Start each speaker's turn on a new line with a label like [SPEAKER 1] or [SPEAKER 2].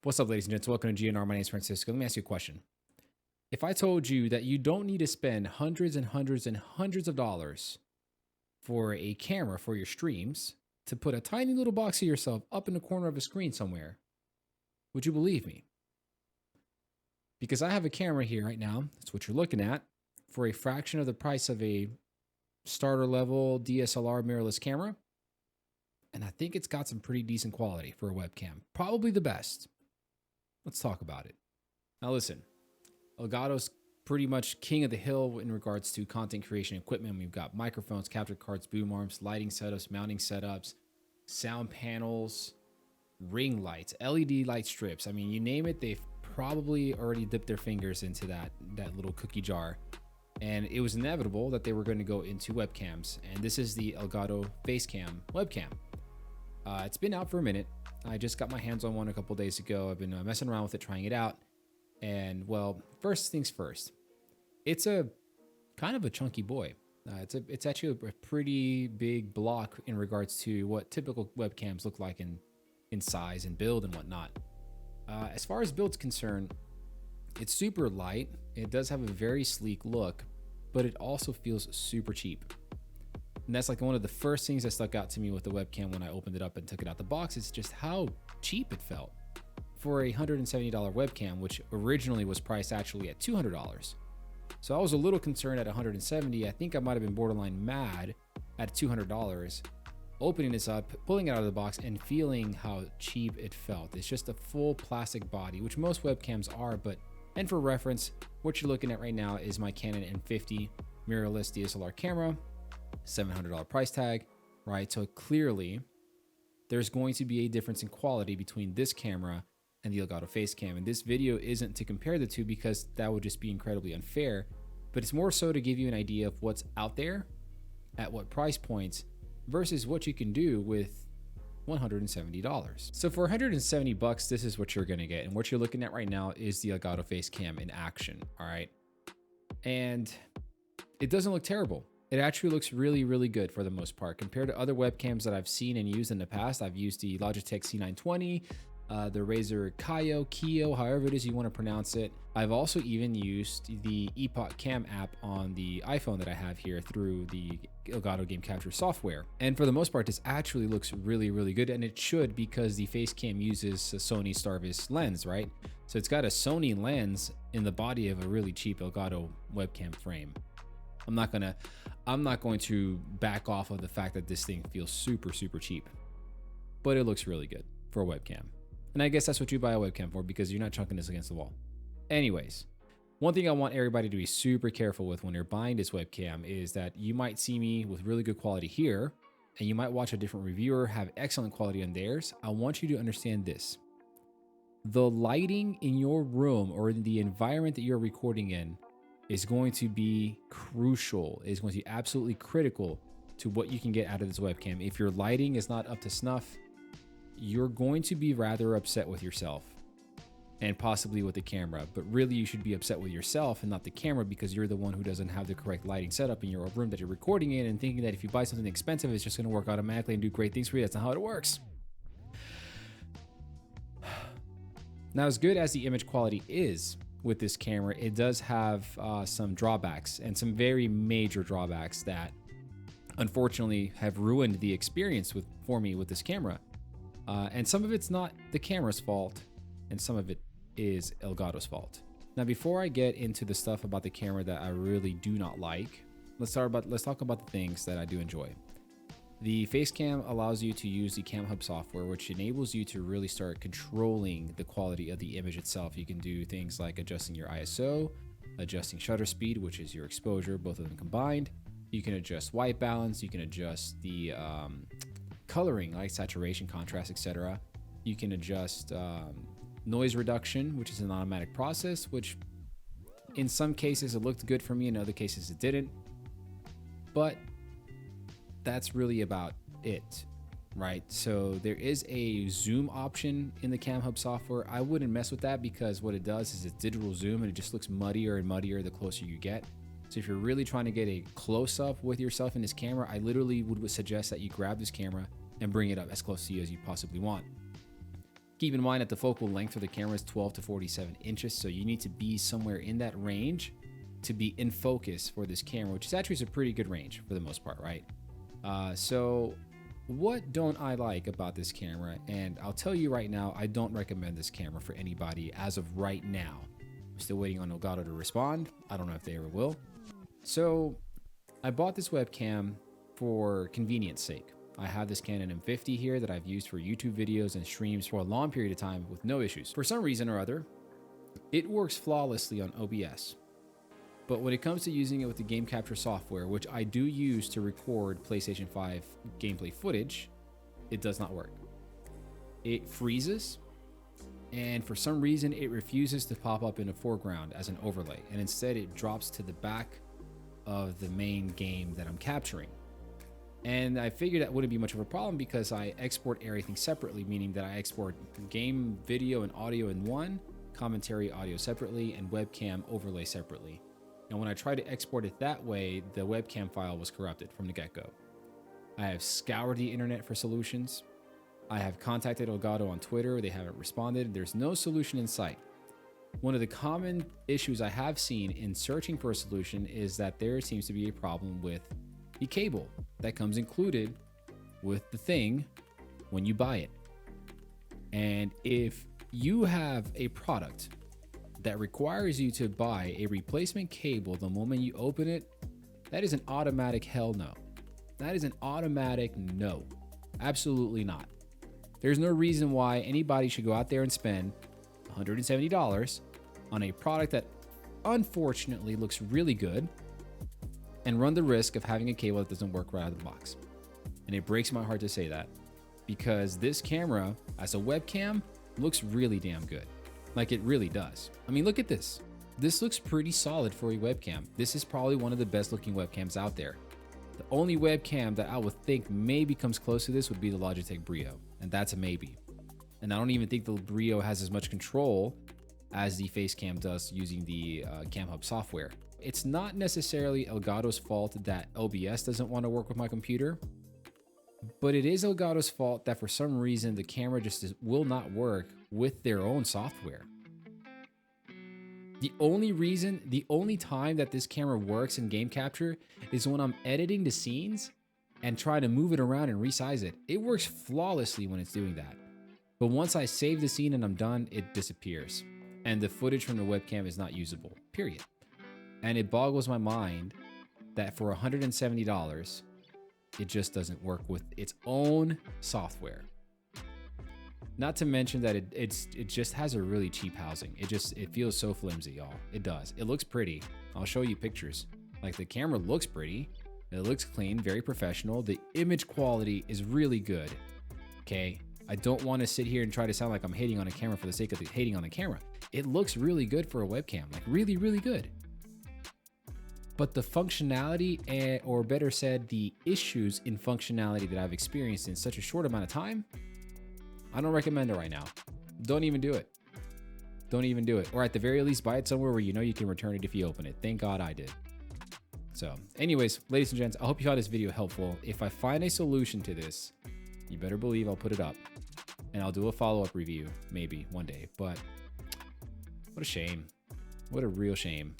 [SPEAKER 1] What's up, ladies and gents? Welcome to GNR. My name is Francisco. Let me ask you a question. If I told you that you don't need to spend hundreds and hundreds and hundreds of dollars for a camera for your streams to put a tiny little box of yourself up in the corner of a screen somewhere, would you believe me? Because I have a camera here right now, that's what you're looking at, for a fraction of the price of a starter level DSLR mirrorless camera. And I think it's got some pretty decent quality for a webcam. Probably the best. Let's talk about it. Now listen, Elgato's pretty much king of the hill in regards to content creation equipment. We've got microphones, capture cards, boom arms, lighting setups, mounting setups, sound panels, ring lights, LED light strips. I mean, you name it, they've probably already dipped their fingers into that little cookie jar. And it was inevitable that they were going to go into webcams. And this is the Elgato Facecam webcam. It's been out for a minute. I just got my hands on one a couple days ago. I've been messing around with it, trying it out. And well, first things first, it's a kind of a chunky boy. It's actually a pretty big block in regards to what typical webcams look like in size and build and whatnot. As far as build's concerned, it's super light. It does have a very sleek look, but it also feels super cheap. And that's like one of the first things that stuck out to me with the webcam when I opened it up and took it out the box. It's just how cheap it felt for a $170 webcam, which originally was priced actually at $200. So I was a little concerned at $170. I think I might have been borderline mad at $200, opening this up, pulling it out of the box, and feeling how cheap it felt. It's just a full plastic body, which most webcams are. And for reference, what you're looking at right now is my Canon M50 mirrorless DSLR camera, $700 price tag, right? So clearly there's going to be a difference in quality between this camera and the Elgato Facecam. And this video isn't to compare the two because that would just be incredibly unfair, but it's more so to give you an idea of what's out there at what price points versus what you can do with $170. So for 170 bucks, this is what you're going to get. And what you're looking at right now is the Elgato Facecam in action. All right. And it doesn't look terrible. It actually looks really, really good for the most part compared to other webcams that I've seen and used in the past. I've used the Logitech C920, the Razer Kio, however it is you want to pronounce it. I've also even used the Epoch Cam app on the iPhone that I have here through the Elgato game capture software. And for the most part, this actually looks really, really good. And it should, because the Facecam uses a Sony Starvis lens, right? So it's got a Sony lens in the body of a really cheap Elgato webcam frame. I'm not going to back off of the fact that this thing feels super, super cheap, but it looks really good for a webcam. And I guess that's what you buy a webcam for, because you're not chunking this against the wall. Anyways, one thing I want everybody to be super careful with when you're buying this webcam is that you might see me with really good quality here, and you might watch a different reviewer have excellent quality on theirs. I want you to understand this. The lighting in your room or in the environment that you're recording in is going to be crucial, is going to be absolutely critical to what you can get out of this webcam. If your lighting is not up to snuff, you're going to be rather upset with yourself and possibly with the camera. But really, you should be upset with yourself and not the camera, because you're the one who doesn't have the correct lighting setup in your room that you're recording in, and thinking that if you buy something expensive, it's just going to work automatically and do great things for you. That's not how it works. Now, as good as the image quality is with this camera, it does have some drawbacks, and some very major drawbacks that unfortunately have ruined the experience for me with this camera. And some of it's not the camera's fault, and some of it is Elgato's fault. Now, before I get into the stuff about the camera that I really do not like, let's talk about the things that I do enjoy. The Facecam allows you to use the Cam Hub software, which enables you to really start controlling the quality of the image itself. You can do things like adjusting your ISO, adjusting shutter speed, which is your exposure, both of them combined. You can adjust white balance, you can adjust the coloring, light saturation, contrast, etc. You can adjust noise reduction, which is an automatic process, which in some cases it looked good for me, in other cases it didn't. But that's really about it, right? So there is a zoom option in the Cam Hub software. I wouldn't mess with that, because what it does is it's digital zoom, and it just looks muddier and muddier the closer you get. So if you're really trying to get a close-up with yourself in this camera, I literally would suggest that you grab this camera and bring it up as close to you as you possibly want. Keep in mind that the focal length for the camera is 12 to 47 inches, so you need to be somewhere in that range to be in focus for this camera, which is actually a pretty good range for the most part, right? So what don't I like about this camera? And I'll tell you right now, I don't recommend this camera for anybody as of right now. I'm still waiting on Elgato to respond. I don't know if they ever will. So I bought this webcam for convenience sake. I have this Canon M50 here that I've used for YouTube videos and streams for a long period of time with no issues. For some reason or other, it works flawlessly on OBS. But when it comes to using it with the game capture software, which I do use to record PlayStation 5 gameplay footage, it does not work. It freezes, and for some reason, it refuses to pop up in the foreground as an overlay, and instead it drops to the back of the main game that I'm capturing. And I figured that wouldn't be much of a problem because I export everything separately, meaning that I export game video and audio in one, commentary audio separately, and webcam overlay separately. And when I tried to export it that way, the webcam file was corrupted from the get-go. I have scoured the internet for solutions. I have contacted Elgato on Twitter. They haven't responded. There's no solution in sight. One of the common issues I have seen in searching for a solution is that there seems to be a problem with the cable that comes included with the thing when you buy it. And if you have a product that requires you to buy a replacement cable the moment you open it, that is an automatic hell no. That is an automatic no. Absolutely not. There's no reason why anybody should go out there and spend $170 on a product that unfortunately looks really good and run the risk of having a cable that doesn't work right out of the box. And it breaks my heart to say that because this camera as a webcam looks really damn good. Like it really does. I mean, look at this. This looks pretty solid for a webcam. This is probably one of the best looking webcams out there. The only webcam that I would think maybe comes close to this would be the Logitech Brio, and that's a maybe. And I don't even think the Brio has as much control as the Facecam does using the CamHub software. It's not necessarily Elgato's fault that OBS doesn't want to work with my computer, but it is Elgato's fault that for some reason the camera just will not work with their own software. The only time that this camera works in game capture is when I'm editing the scenes and try to move it around and resize it. It works flawlessly when it's doing that. But once I save the scene and I'm done, it disappears. And the footage from the webcam is not usable, period. And it boggles my mind that for $170, it just doesn't work with its own software. Not to mention that it just has a really cheap housing. It feels so flimsy, y'all. It does. It looks pretty. I'll show you pictures. Like the camera looks pretty. It looks clean, very professional. The image quality is really good. Okay. I don't want to sit here and try to sound like I'm hating on a camera for the sake of hating on a camera. It looks really good for a webcam, like really, really good. But the functionality, or better said, the issues in functionality that I've experienced in such a short amount of time, I don't recommend it right now. Don't even do it. Don't even do it. Or at the very least, buy it somewhere where you know you can return it if you open it. Thank God I did. So anyways, ladies and gents, I hope you found this video helpful. If I find a solution to this, you better believe I'll put it up. And I'll do a follow-up review, maybe one day. But what a shame. What a real shame.